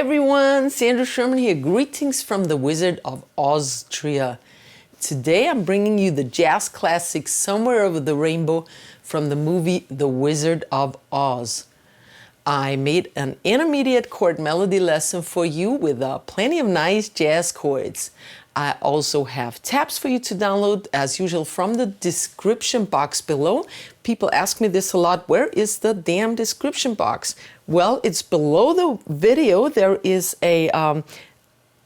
everyone, Sandra Sherman here. Greetings from the Wizard of Austria. Today I'm bringing you the jazz classic Somewhere Over the Rainbow from the movie The Wizard of Oz. I made an intermediate chord melody lesson for you with plenty of nice jazz chords. I also have tabs for you to download as usual from the description box below. People ask me this a lot, where is the damn description box? Well, it's below the video. There is a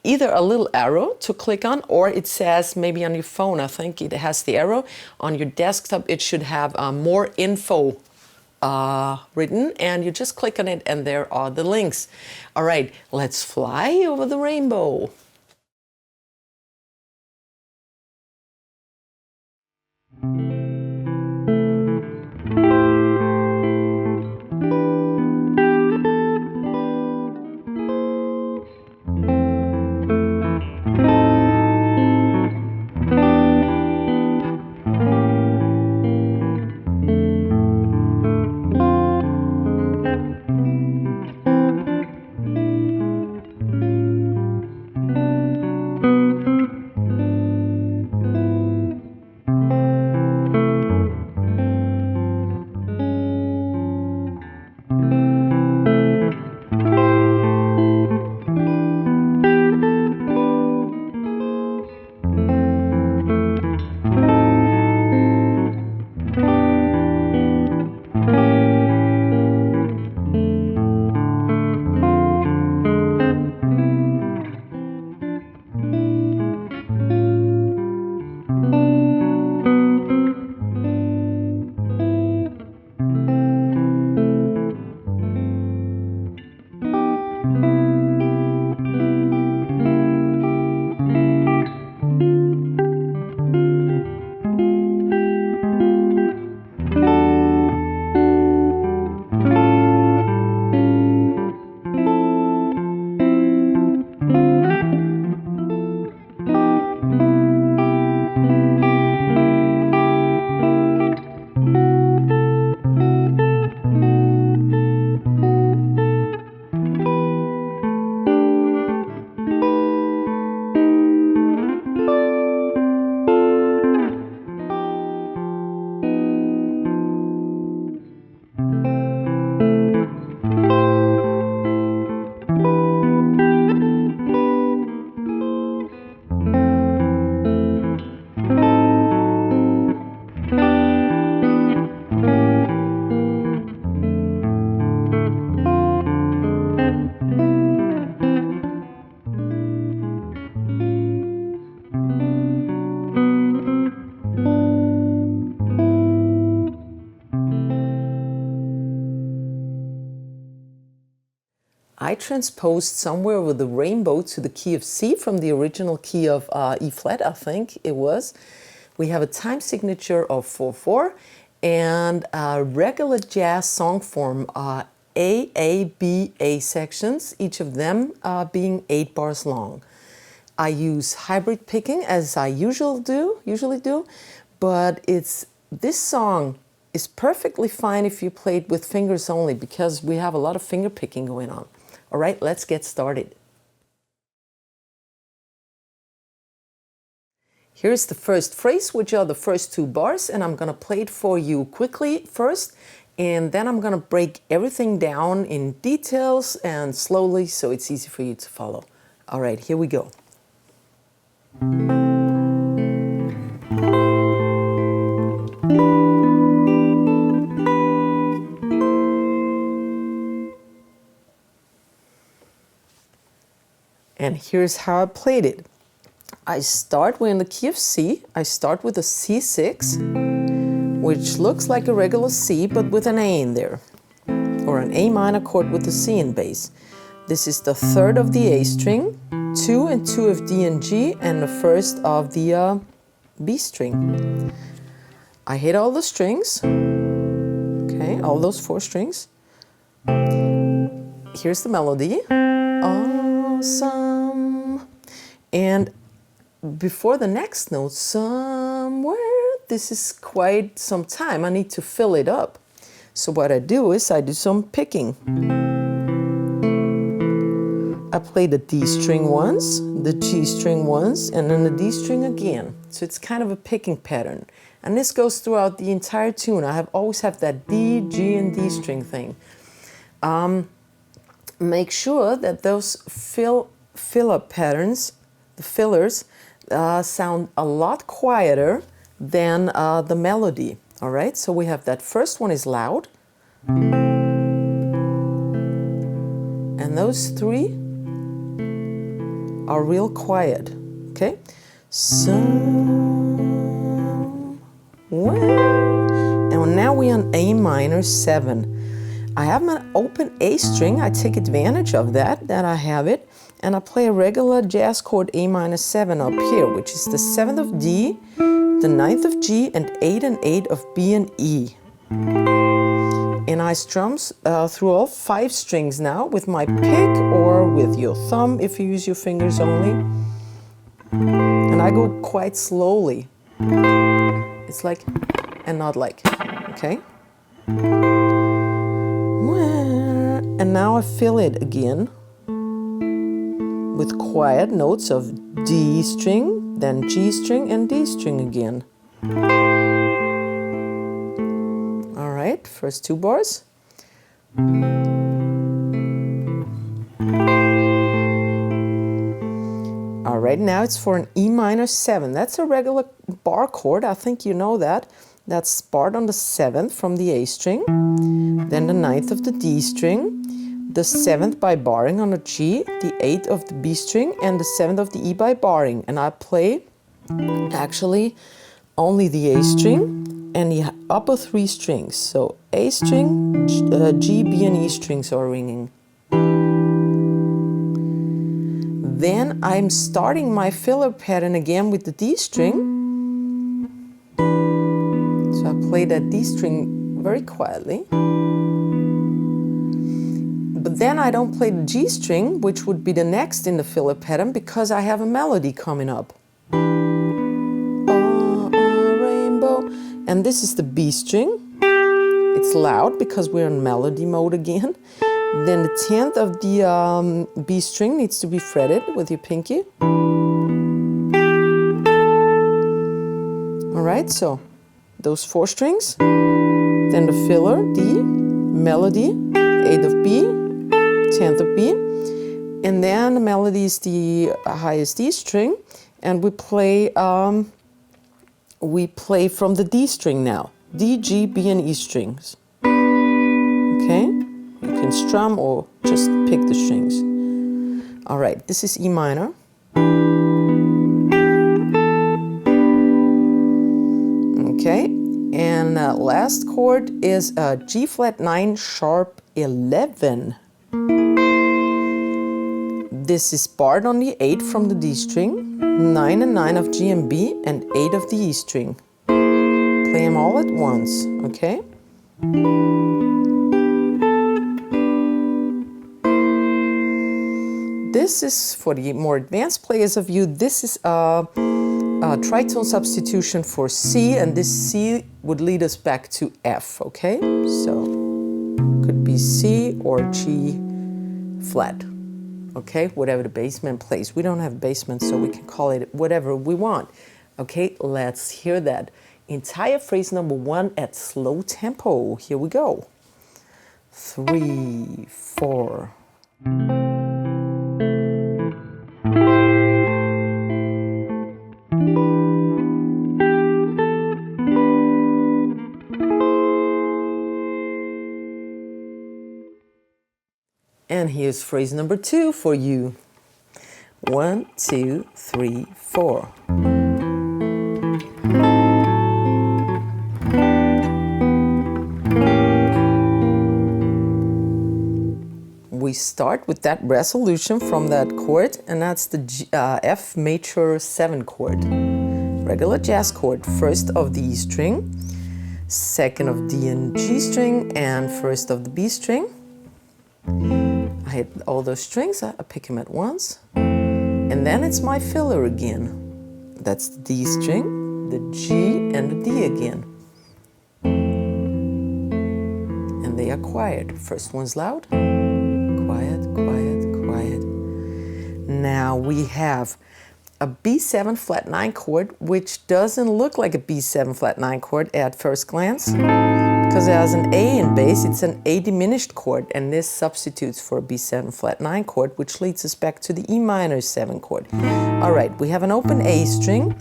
either a little arrow to click on, or it says maybe on your phone, I think it has the arrow. On your desktop it should have more info written, and you just click on it and there are the links. All right, let's fly over the rainbow. I transposed Somewhere Over the Rainbow to the key of C from the original key of E flat, I think it was. We have a time signature of 4/4 and a regular jazz song form, A, B, A sections, each of them being 8 bars long. I use hybrid picking as I usually do, but this song is perfectly fine if you play it with fingers only, because we have a lot of finger picking going on. All right, let's get started. Here's the first phrase, which are the first 2 bars, and I'm going to play it for you quickly first, and then I'm going to break everything down in details and slowly so it's easy for you to follow. All right, here we go. And here's how I played it. We're in the key of C. I start with a C6, which looks like a regular C, but with an A in there, or an A minor chord with a C in bass. This is the 3rd of the A string, 2 and 2 of D and G, and the 1st of the B string. I hit all the strings, okay, all those 4 strings. Here's the melody. Awesome. And before the next note, somewhere, this is quite some time. I need to fill it up. So what I do is I do some picking. I play the D string once, the G string once, and then the D string again. So it's kind of a picking pattern. And this goes throughout the entire tune. I always have that D, G, and D string thing. Make sure that those fill-up patterns, the fillers, sound a lot quieter than the melody. All right, so we have that first one is loud. And those three are real quiet, okay? And now we're on A minor 7. I have an open A string. I take advantage of that I have it. And I play a regular jazz chord A minor 7 up here, which is the 7th of D, the 9th of G, and 8 and 8 of B and E. And I strum through all 5 strings now with my pick or with your thumb if you use your fingers only. And I go quite slowly. It's like, and not like, okay? And now I fill it again with quiet notes of D string, then G string, and D string again. All right, first 2 bars. All right, now it's for an E minor 7. That's a regular bar chord. I think you know that. That's barred on the 7th from the A string, then the 9th of the D string, the 7th by barring on the G, the 8th of the B string, and the 7th of the E by barring. And I play actually only the A string and the upper 3 strings. So A string, G, B, and E strings are ringing. Then I'm starting my filler pattern again with the D string. So I play that D string very quietly. But then I don't play the G string, which would be the next in the filler pattern, because I have a melody coming up. Oh, rainbow. And this is the B string. It's loud because we're in melody mode again. Then the 10th of the B string needs to be fretted with your pinky. All right, so those 4 strings, then the filler, D, melody, 8th of B, 10th of B, and then the melody is the highest D string, and we play from the D string now, D, G, B, and E strings. Okay, you can strum or just pick the strings. All right, this is E minor. Okay, and last chord is G flat 9 sharp 11. This is barred on the 8 from the D string, 9 and 9 of G and B, and 8 of the E string. Play them all at once, okay? This is, for the more advanced players of you, this is a tritone substitution for C, and this C would lead us back to F, okay? So, could be C or G flat, okay? Whatever the bassman plays. We don't have basement, so we can call it whatever we want. Okay, let's hear that entire phrase number 1 at slow tempo. Here we go. 3, 4. And here's phrase number 2 for you. 1, 2, 3, 4. We start with that resolution from that chord, and that's the F major 7 chord. Regular jazz chord, first of the E string, second of D and G string, and first of the B string. I hit all those strings, I pick them at once. And then it's my filler again. That's the D string, the G, and the D again. And they are quiet. First one's loud, quiet, quiet, quiet. Now we have a B7 flat 9 chord, which doesn't look like a B7 flat 9 chord at first glance, because it has an A in bass. It's an A diminished chord, and this substitutes for a B7 flat 9 chord, which leads us back to the E minor 7 chord. All right, we have an open A string,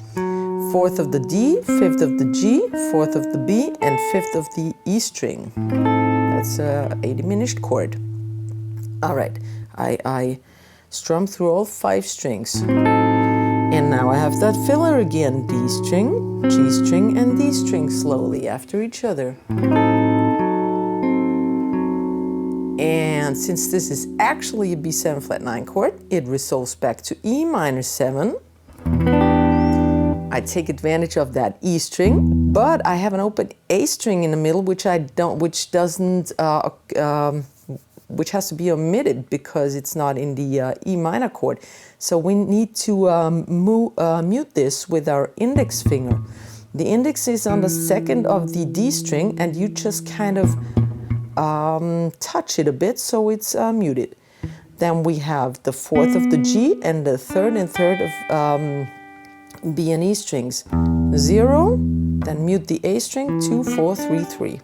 4th of the D, 5th of the G, 4th of the B, and 5th of the E string. That's a diminished chord. All right, I strum through all 5 strings. And now I have that filler again, D string, G string, and D string slowly after each other. And since this is actually a B7 flat 9 chord, it resolves back to E minor 7. I take advantage of that E string, but I have an open A string in the middle, which which has to be omitted because it's not in the E minor chord. So we need to mute this with our index finger. The index is on the 2nd of the D string, and you just kind of touch it a bit so it's muted. Then we have the 4th of the G and the 3rd and 3rd of B and E strings. 0, then mute the A string, 2, 4, 3, 3.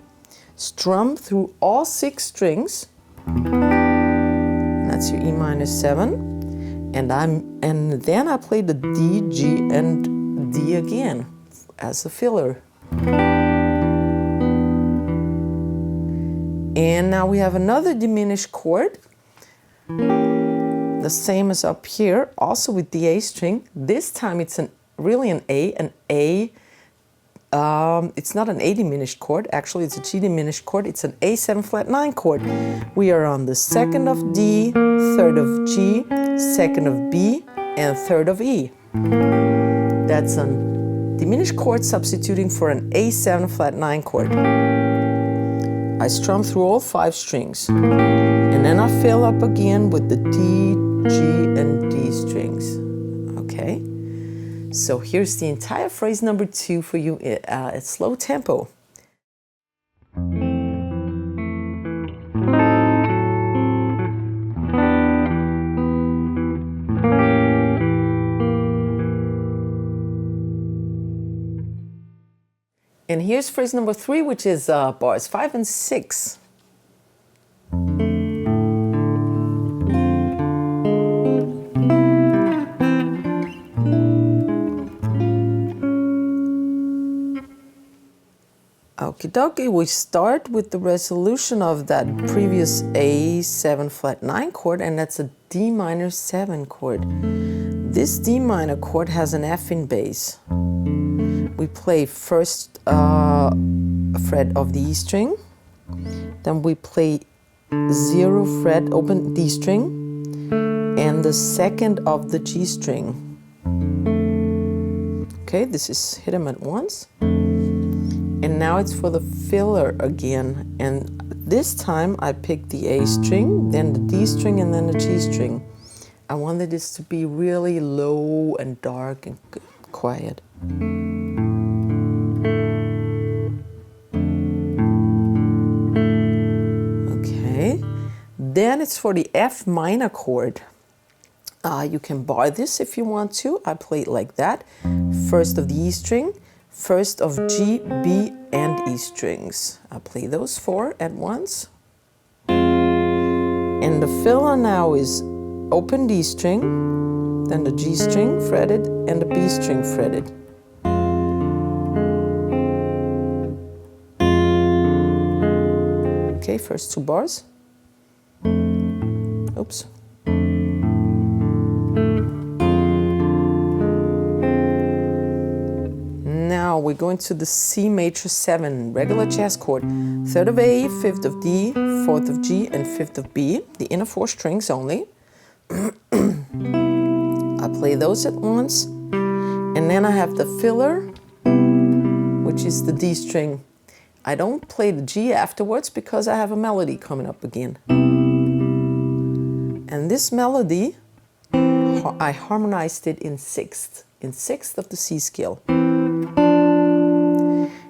Strum through all 6 strings. That's your E minor 7. And then I play the D, G, and D again as a filler. And now we have another diminished chord, the same as up here, also with the A string. This time it's really an A. It's not an A diminished chord, actually it's a G diminished chord. It's an A7 flat 9 chord. We are on the 2nd of D, 3rd of G, 2nd of B, and 3rd of E. That's a diminished chord substituting for an A7 flat 9 chord. I strum through all 5 strings, and then I fill up again with the D, G, and D strings. Okay? So here's the entire phrase number 2 for you at slow tempo. And here's phrase number 3, which is bars 5 and 6. Okie dokie, we start with the resolution of that previous A7 flat 9 chord, and that's a D minor 7 chord. This D minor chord has an F in bass. We play first fret of the E string, then we play 0 fret open D string, and the 2nd of the G string. Okay, this is hit them at once. And now it's for the filler again, and this time I picked the A string, then the D string, and then the G string. I wanted this to be really low and dark and quiet. Okay, then it's for the F minor chord. You can bar this if you want to. I play it like that. First of the E string, 1st of G, B, and E strings. I play those 4 at once. And the filler now is open D string, then the G string fretted, and the B string fretted. Okay, first 2 bars. Oops. Now we're going to the C major 7, regular jazz chord. 3rd of A, 5th of D, 4th of G, and 5th of B. The inner 4 strings only. I play those at once. And then I have the filler, which is the D string. I don't play the G afterwards because I have a melody coming up again. And this melody, I harmonized it in 6th of the C scale.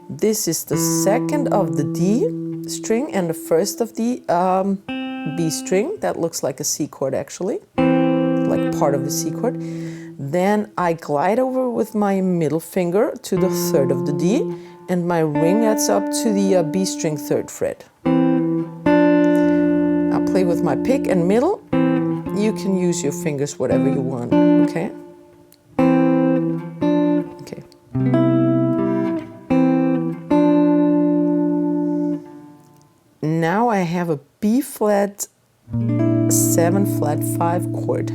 This is the 2nd of the D string and the 1st of the B string. That looks like a C chord actually, like part of the C chord. Then I glide over with my middle finger to the third of the D, and my ring adds up to the B string third fret. I'll play with my pick and middle. You can use your fingers whatever you want, okay? Okay. Now I have a B flat 7 flat 5 chord.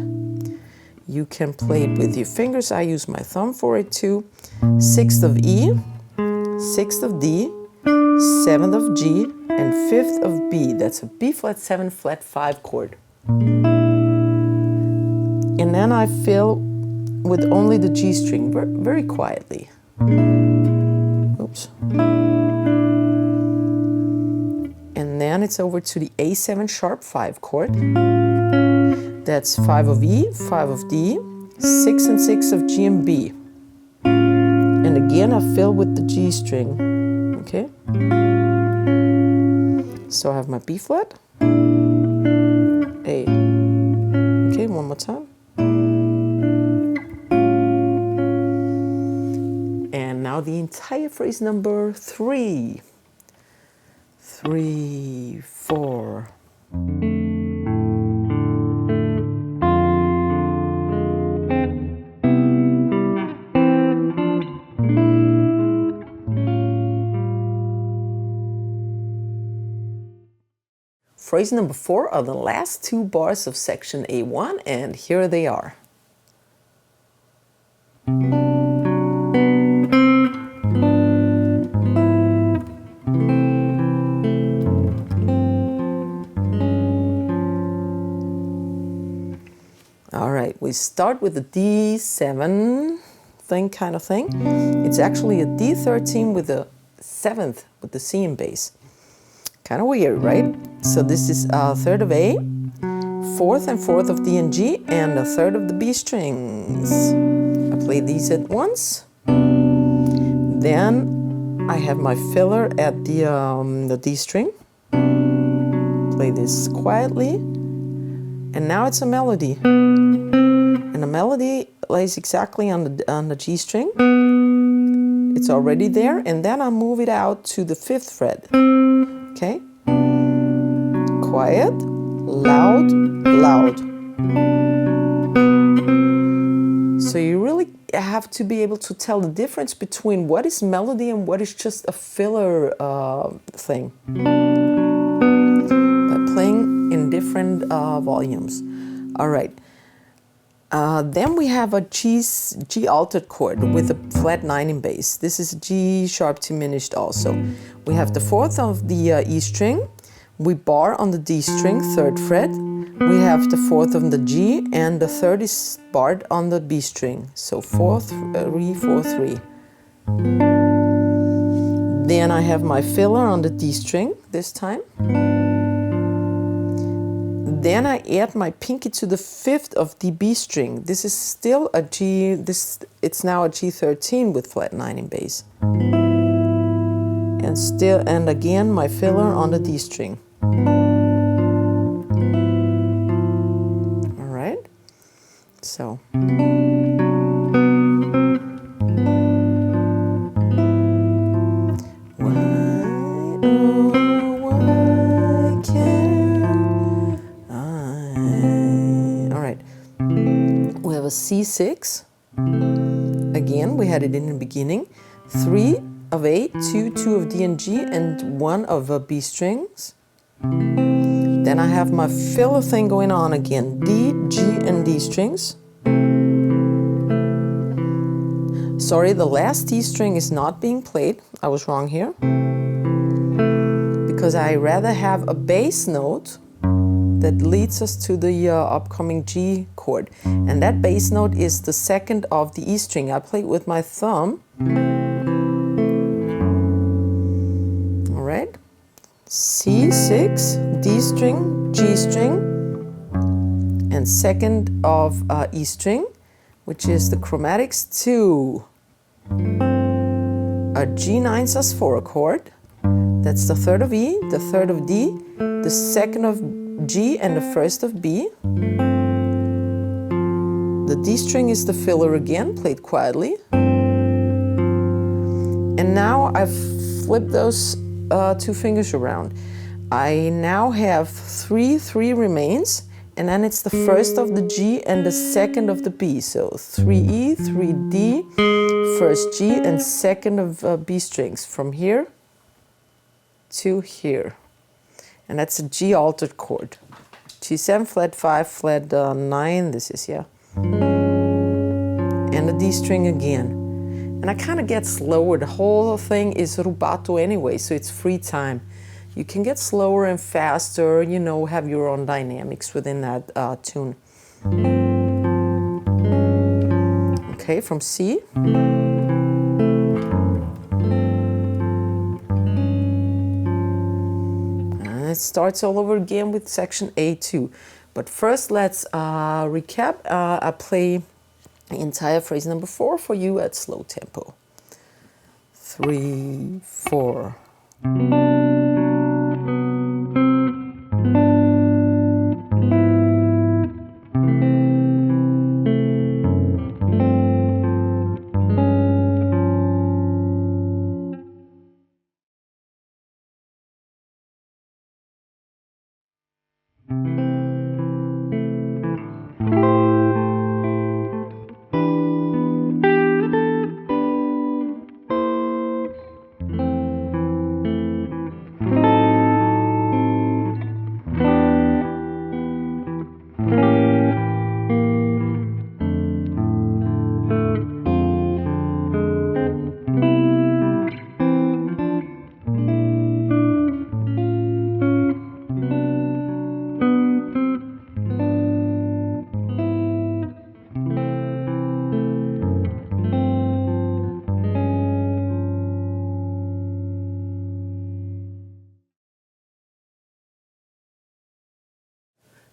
You can play it with your fingers. I use my thumb for it too. 6th of E, 6th of D, 7th of G, and 5th of B. That's a B flat 7 flat 5 chord. And then I fill with only the G string, very quietly. Oops. And then it's over to the A7 sharp 5 chord. That's 5 of E, 5 of D, 6 and 6 of G and B. And again I fill with the G string, okay? So I have my B flat, A. Okay, one more time. And now the entire phrase number 3. 3, 4. Phrase number 4 are the last 2 bars of section A1, and here they are. All right, we start with the D7 kind of thing. It's actually a D13 with a 7th with the C in bass. Kind of weird, right? So this is a third of A, 4th and 4th of D and G, and a third of the B strings. I play these at once. Then I have my filler at the D string. Play this quietly. And now it's a melody. And the melody lays exactly on the G string. It's already there, and then I move it out to the 5th fret. Okay? Quiet, loud, loud. So you really have to be able to tell the difference between what is melody and what is just a filler thing. By playing in different volumes. All right. Then we have a G altered chord with a flat 9 in bass. This is G sharp diminished also. We have the 4th of the E string. We bar on the D string, 3rd fret. We have the 4th of the G, and the 3rd is barred on the B string. So 4, 3, 4, 3. Then I have my filler on the D string this time. Then I add my pinky to the 5th of the B string. This is still a G, it's now a G13 with flat 9 in bass. And again my filler on the D string. All right, so. A C6, again we had it in the beginning, 3 of A, 2 of D and G, and 1 of B strings. Then I have my filler thing going on again, D, G and D strings. Sorry, the last D string is not being played, I was wrong here, because I rather have a bass note that leads us to the upcoming G chord. And that bass note is the 2nd of the E string. I play it with my thumb. All right. C6, D string, G string, and 2nd of E string, which is the chromatics 2. A G9 sus4 chord. That's the 3rd of E, the 3rd of D, the 2nd of G and the 1st of B. The D string is the filler again, played quietly. And now I've flipped those 2 fingers around. I now have 3 remains, and then it's the first of the G and the second of the B. So 3E, 3D, first G and second of B strings from here to here. And that's a G altered chord. G7, flat 5, flat 9, this is, yeah. And the D string again. And I kind of get slower. The whole thing is rubato anyway, so it's free time. You can get slower and faster, you know, have your own dynamics within that tune. Okay, from C. And it starts all over again with section A2. But first, let's recap. I play the entire phrase number 4 for you at slow tempo. 3, 4.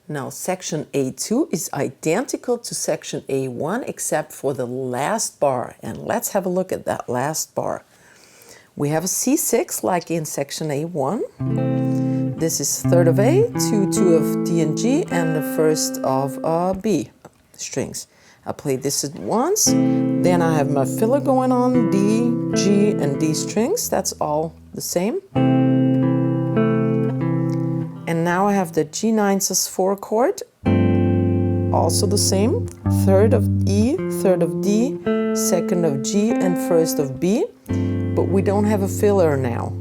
Now, section A2 is identical to section A1 except for the last bar. And let's have a look at that last bar. We have a C6 like in section A1. This is third of A, 2 of D and G, and the first of B strings. I play this at once. Then I have my filler going on, D, G, and D strings. That's all the same. And now I have the G9 sus4 chord, also the same. Third of E, third of D, second of G, and first of B. But we don't have a filler now.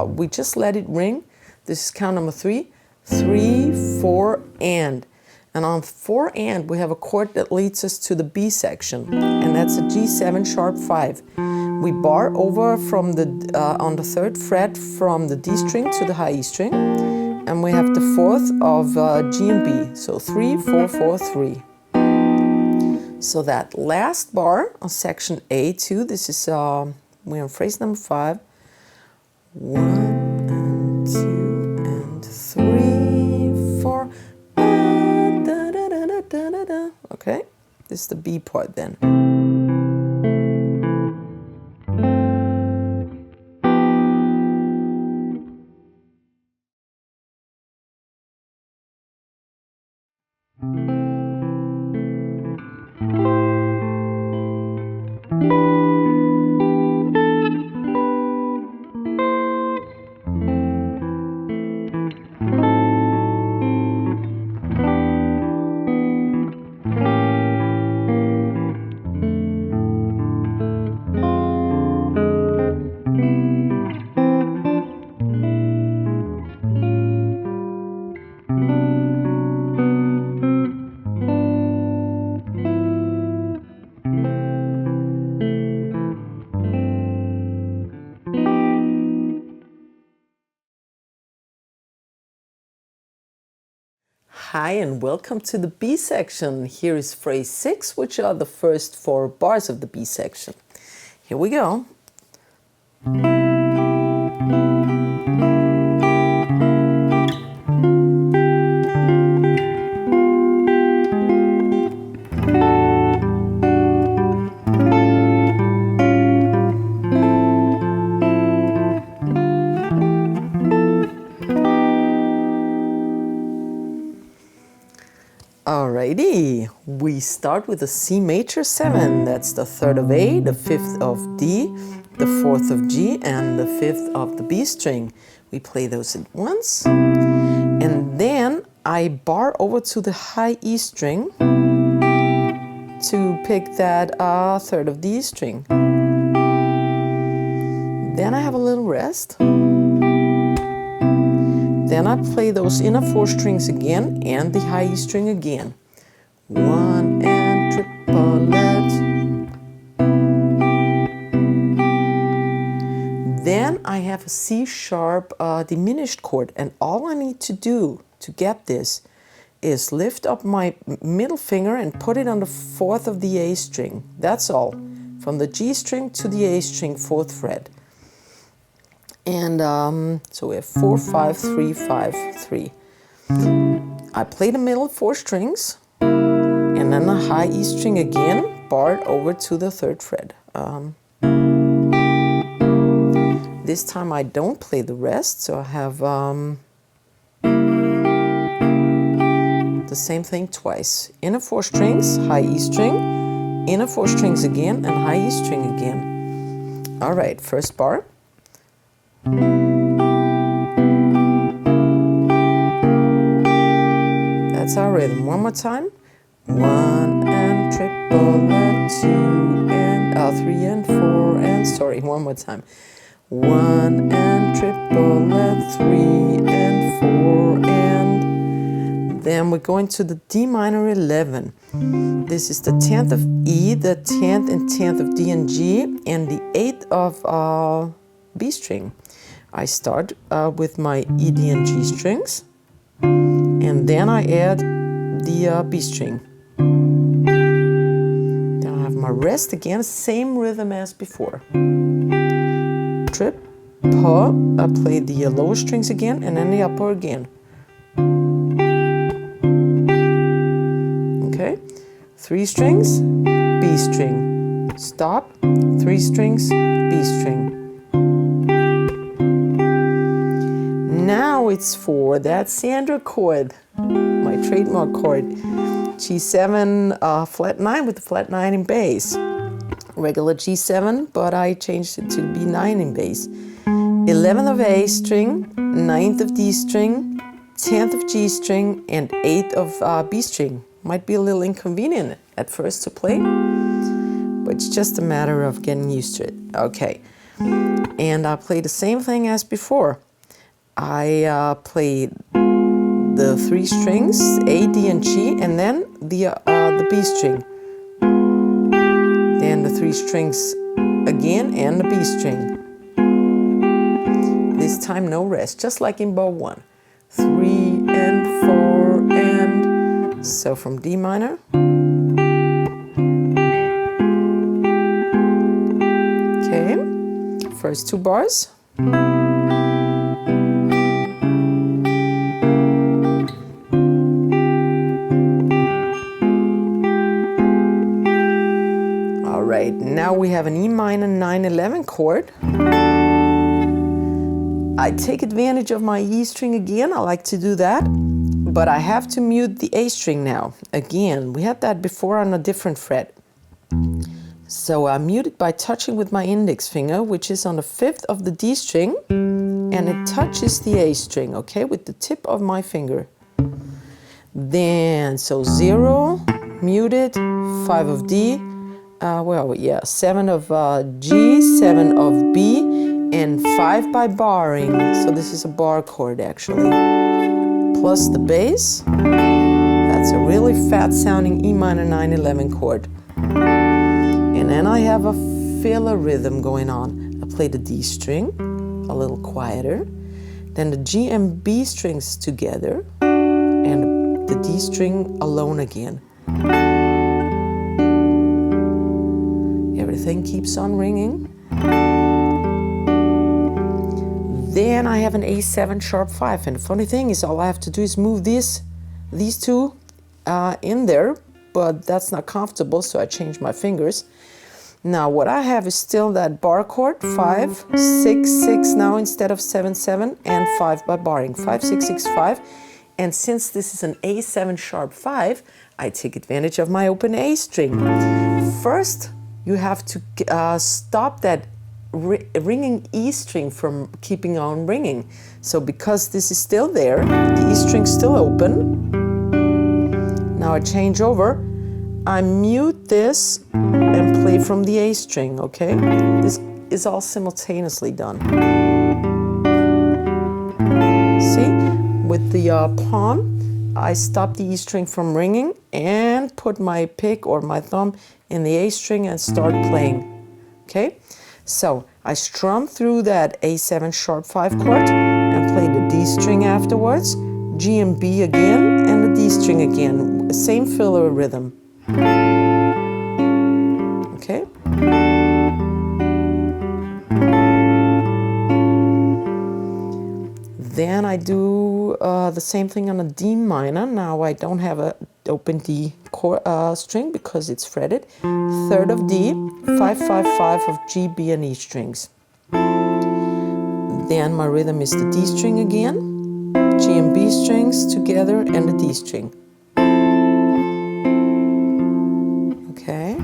We just let it ring. This is count number 3. 3, 4, and. And on 4 and, we have a chord that leads us to the B section. And that's a G7 sharp 5. We bar over from the on the 3rd fret from the D string to the high E string. And we have the 4th of G and B, so 3, 4, 4, 3. So that last bar on section A2, this is, we're on phrase number 5. 1 and 2 and 3, 4. Da, da, da, da, da, da. Okay, this is the B part then. Hi and welcome to the B section. Here is phrase 6, which are the first 4 bars of the B section. Here we go. Alrighty, we start with a C major 7. That's the 3rd of A, the 5th of D, the 4th of G, and the 5th of the B string. We play those at once. And then I bar over to the high E string to pick that 3rd of D string. Then I have a little rest. Then I play those inner 4 strings again and the high E string again. 1 and triplet. Then I have a C sharp diminished chord, and all I need to do to get this is lift up my middle finger and put it on the 4th of the A string. That's all. From the G string to the A string, 4th fret. And so we have 4, 5, 3, 5, 3. I play the middle 4 strings, and then a high E string again, barred over to the 3rd fret. This time I don't play the rest, so I have the same thing twice. Inner 4 strings, high E string, inner 4 strings again, and high E string again. All right, first bar. That's our rhythm. One more time. 1 and triplet, 2 and 3 and 4 and sorry, one more time. 1 and triplet, 3 and 4 and then we're going to the D minor 11. This is the 10th of E, the 10th and 10th of D and G, and the 8th of B string. I start with my E, D, and G strings, and then I add the B string. Then I have my rest again, same rhythm as before. Trip, paw, I play the lower strings again, and then the upper again. Okay, 3 strings, B string, stop, 3 strings, B string. Now it's for that Sandra chord, my trademark chord. G7 flat 9 with the flat 9 in bass. Regular G7, but I changed it to B9 in bass. 11th of A string, 9th of D string, 10th of G string, and 8th of B string. Might be a little inconvenient at first to play, but it's just a matter of getting used to it. Okay, and I play the same thing as before. I play the 3 strings, A, D, and G, and then the B string. Then the 3 strings again and the B string. This time no rest, just like in bow 1. 3 and 4 and so from D minor. Okay, first 2 bars. Right, now we have an E minor 9/11 chord. I take advantage of my E string again. I like to do that, but I have to mute the A string now. Again, we had that before on a different fret. So I mute it by touching with my index finger, which is on the 5th of the D string, and it touches the A string, okay, with the tip of my finger. Then, so 0, muted, 5 of D, 7 of G, 7 of B, and 5 by barring. So this is a bar chord actually. Plus the bass. That's a really fat sounding E minor 9/11 chord. And then I have a filler rhythm going on. I play the D string, a little quieter. Then the G and B strings together, and the D string alone again. Everything keeps on ringing. Then I have an A7 sharp 5, and the funny thing is all I have to do is move these 2 in there, but that's not comfortable, so I change my fingers. Now what I have is still that bar chord, 5, 6, 6 now instead of 7, 7, and 5 by barring, 5, 6, 6, 5. And since this is an A7 sharp 5, I take advantage of my open A string. First, you have to stop that ringing E string from keeping on ringing. So because this is still there, the E string's still open. Now I change over. I mute this and play from the A string, okay? This is all simultaneously done. See, with the palm, I stop the E string from ringing and put my pick or my thumb in the A string and start playing, okay? So I strum through that A7 sharp 5 chord and play the D string afterwards, G and B again, and the D string again, same filler rhythm, okay? Then I do the same thing on a D minor. Now I don't have an open D string because it's fretted. Third of D, 5, 5, 5 of G, B, and E strings. Then my rhythm is the D string again, G and B strings together, and the D string. Okay.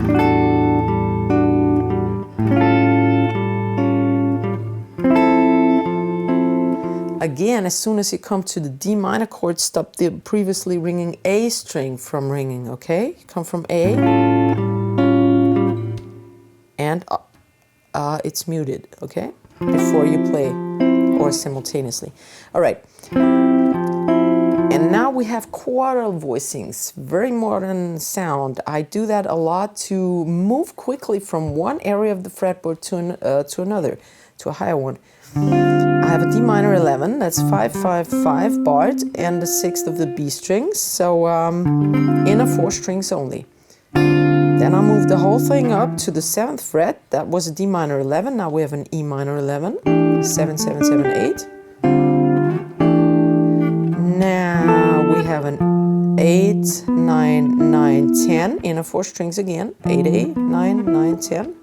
Again, as soon as you come to the D minor chord, stop the previously ringing A string from ringing, okay? You come from A, and it's muted, okay? Before you play, or simultaneously. All right. And now we have quartal voicings, very modern sound. I do that a lot to move quickly from one area of the fretboard to another, to a higher one. I have a D minor 11, that's 5, 5, 5 barred, and the 6th of the B strings, so inner 4 strings only. Then I move the whole thing up to the 7th fret, that was a D minor 11, now we have an E minor 11, 7, 7, 7, 8. Now we have an 8, 9, 9, 10, inner 4 strings again, 8, 8, 9, 9, 10.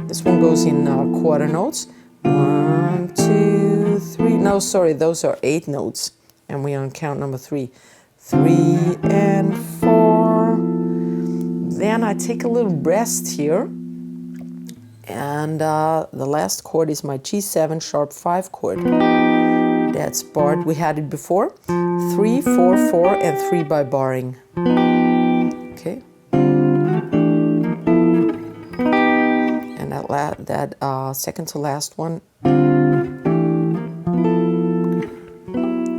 This one goes in quarter notes. 1, 2, 3. No, sorry, those are 8 notes. And we are on count number 3. 3 and 4. Then I take a little rest here. And the last chord is my G7 sharp 5 chord. That's barred. We had it before. 3, 4, 4, and 3 by barring. Okay. That second to last one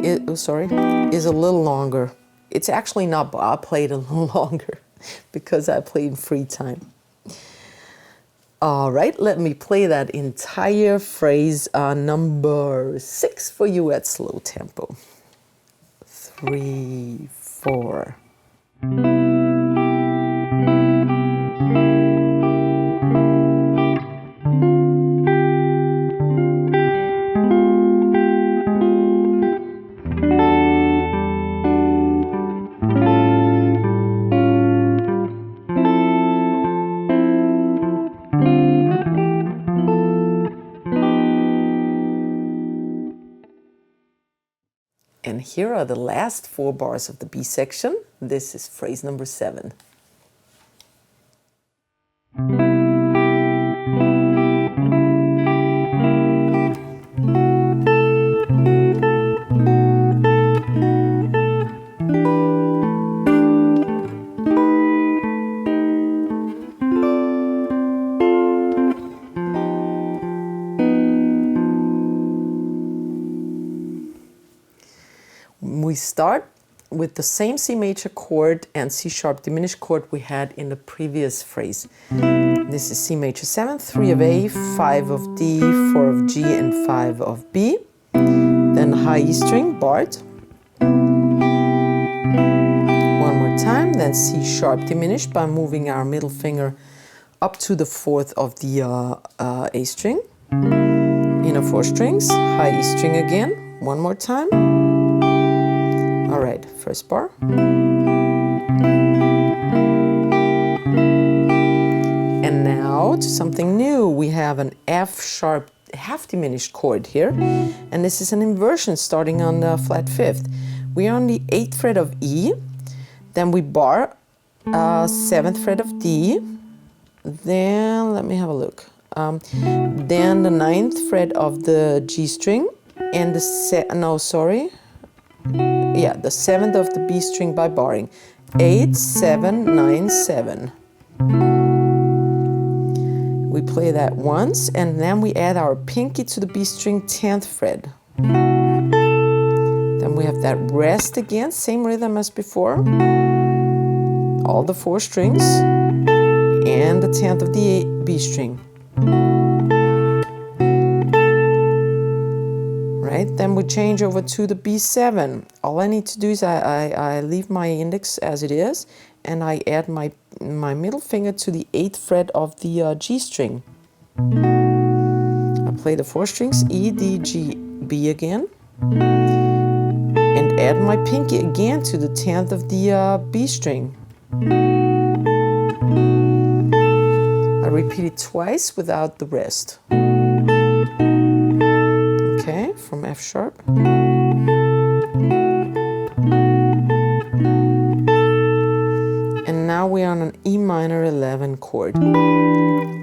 is a little longer. It's actually not, I played a little longer because I play in free time. All right, let me play that entire phrase number 6 for you at slow tempo. 3, 4. And here are the last 4 bars of the B section. This is phrase number 7. We start with the same C major chord and C sharp diminished chord we had in the previous phrase. This is C major 7, 3 of A, 5 of D, 4 of G, and 5 of B. Then high E string, barred. One more time, then C sharp diminished by moving our middle finger up to the 4th of the A string. Inner 4 strings, high E string again, one more time. All right, first bar. And now to something new. We have an F sharp half diminished chord here, and this is an inversion starting on the flat 5th. We are on the 8th fret of E, then we bar 7th fret of D, then let me have a look. Then the 9th fret of the G string, and the 7th of the B string by barring. 8, 7, 9, 7. We play that once, and then we add our pinky to the B string 10th fret. Then we have that rest again, same rhythm as before. All the 4 strings, and the 10th of the B string. Right, then we change over to the B7. All I need to do is I leave my index as it is, and I add my middle finger to the 8th fret of the G string. I play the 4 strings, E, D, G, B again, and add my pinky again to the 10th of the B string. I repeat it twice without the rest. Okay, from F sharp. And now we are on an E minor 11 chord.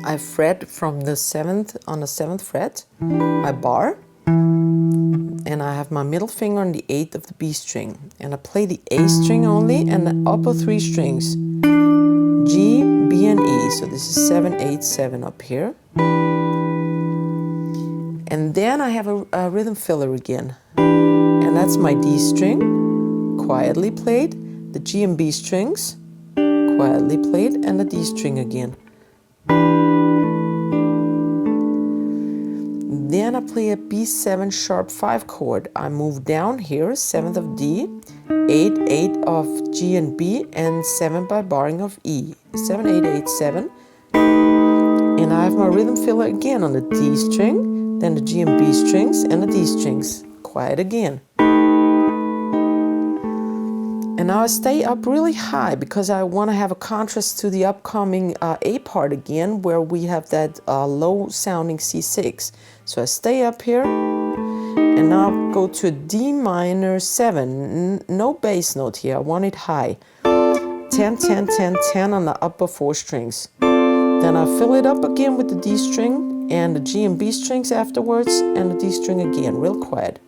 I fret from the 7th on the 7th fret. I bar, and I have my middle finger on the 8th of the B string, and I play the A string only and the upper 3 strings, G, B, and E. So this is 7, 8, 7 up here. And then I have a rhythm filler again, and that's my D string, quietly played, the G and B strings, quietly played, and the D string again. Then I play a B7 sharp 5 chord. I move down here, 7th of D, 8, 8 of G and B, and 7 by barring of E. 7, 8, 8, 7. And I have my rhythm filler again on the D string, then the G and B strings, and the D strings. Quiet again. And now I stay up really high because I want to have a contrast to the upcoming A part again, where we have that low sounding C6. So I stay up here, and now go to a D minor 7. No bass note here, I want it high. 10, 10, 10, 10 on the upper 4 strings. Then I fill it up again with the D string and the G and B strings afterwards, and the D string again, real quiet.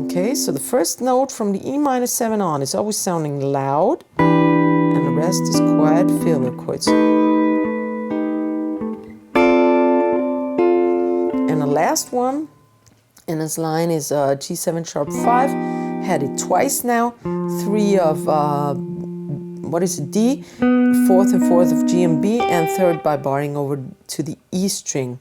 Okay, so the first note from the E minor 7 on is always sounding loud, and the rest is quiet filler chords. And the last one in this line is G7 sharp 5. Had it twice now. 3 of D, 4th and 4th of G and B, and 3rd by barring over to the E string.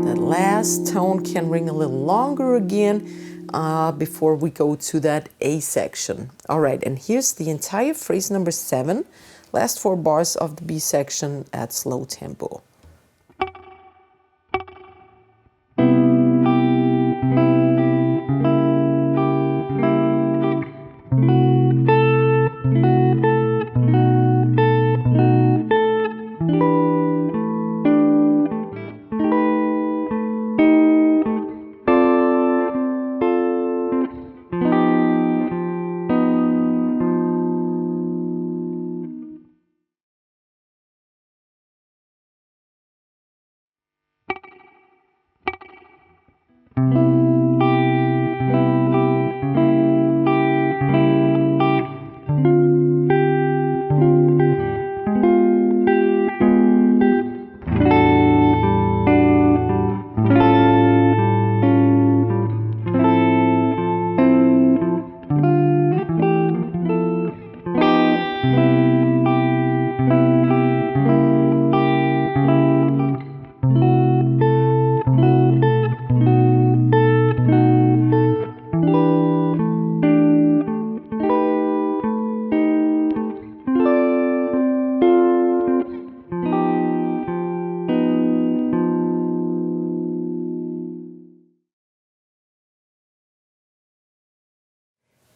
That last tone can ring a little longer again before we go to that A section. All right, and here's the entire phrase number 7, last 4 bars of the B section at slow tempo.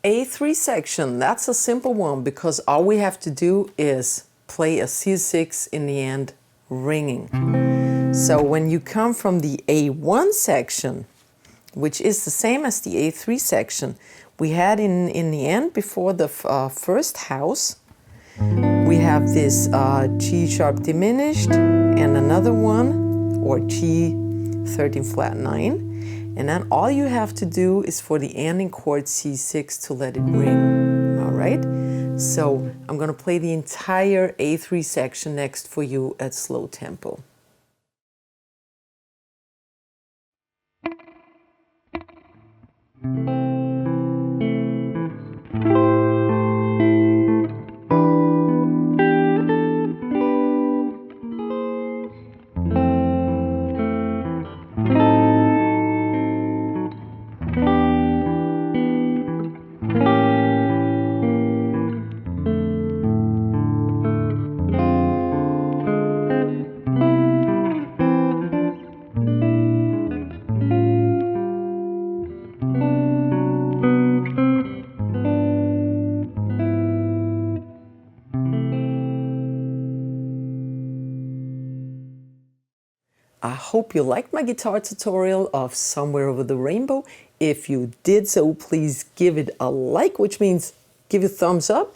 A3 section, that's a simple one because all we have to do is play a C6 in the end, ringing. So when you come from the A1 section, which is the same as the A3 section, we had in the end, before the first house, we have this G sharp diminished and another one, or G 13 flat 9. And then all you have to do is for the ending chord C6 to let it ring. All right? So I'm going to play the entire A3 section next for you at slow tempo. I hope you liked my guitar tutorial of Somewhere Over the Rainbow. If you did so, please give it a like, which means give it a thumbs up.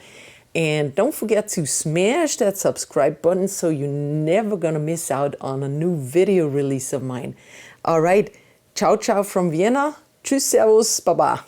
And don't forget to smash that subscribe button so you're never gonna miss out on a new video release of mine. All right, ciao ciao from Vienna. Tschüss, servus, baba.